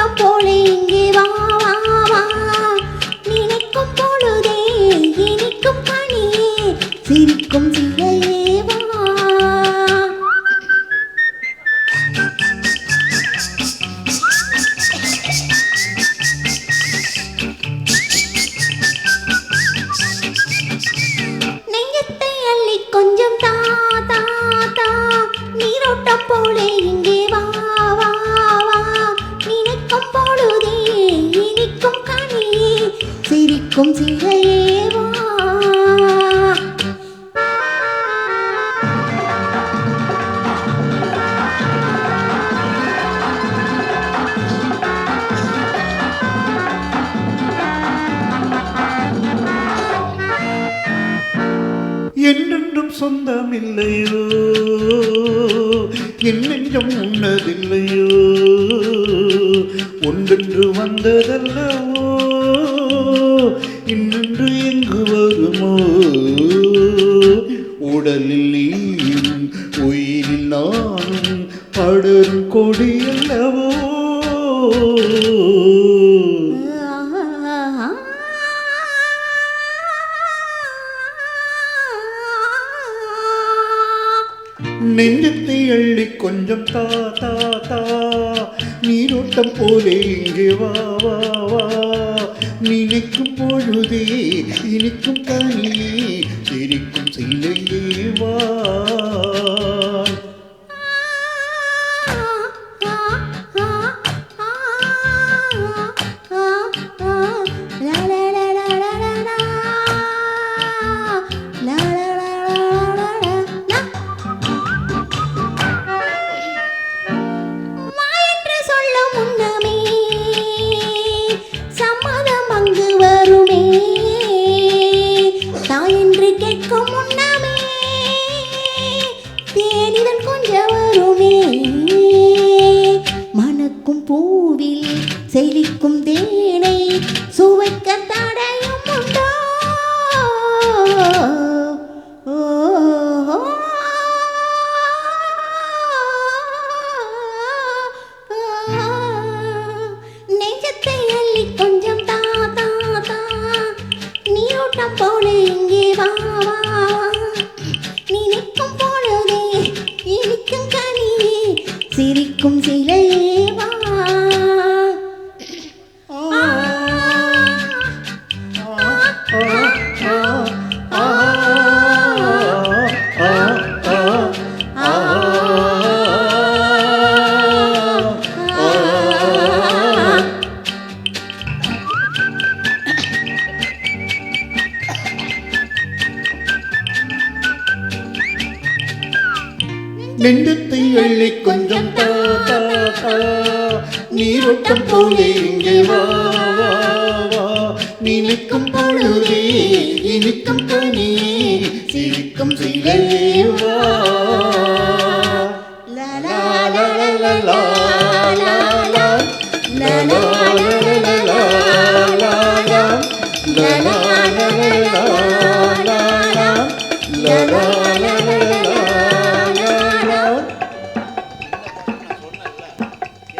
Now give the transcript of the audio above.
நீரோட்டம் போலே இங்கே வா வா வா நினைக்கும் பொழுதே இனிக்கும் கனியே சிரிக்கும் சிலையே வா நெஞ்சத்தை அள்ளி கொஞ்சம் தா தா தா நீரோட்டம் போலே இங்கே வா வா வா நினைக்கும் பொழுதே இனிக்கும் கனியே சிரிக்கும் சிலையே வா என்றென்றும் சொந்தமில்லையோ என் நெஞ்சம் உன்னதில்லையோ ஒன்றென்று வந்ததல்லவோ இன்னென்று எங்கு வருமோ உடலில் நீயும் உயிரில் நானும் படரும் கொடியல்லவோ நெஞ்சத்தை அள்ளி கொஞ்சம் தா தா தா நீரோட்டம் போலே இங்கே வா வா வா நினைக்கும் பொழுதே இனிக்கும் கனியே சிரிக்கும் சிலையே வா மணக்கும் பூவில் செழிக்கும் தேனை சுவைக்க தடையும் உண்டோ நெஞ்சத்தை அள்ளி கொஞ்சம் தா தா தா நீரோட்டம் போலே இங்கே வா வா நினைக்கும் பொழுதே இனிக்கும் கனியே சிரிக்கும் சிலையே வா நெஞ்சத்தை அள்ளி கொஞ்சம் தா தா தா நீரோட்டம் போலே இங்கே வா வா வா நினைக்கும் பொழுதே இனிக்கும் கனியே சிரிக்கும் சிலையே வா லா லா லா லா லா லா லா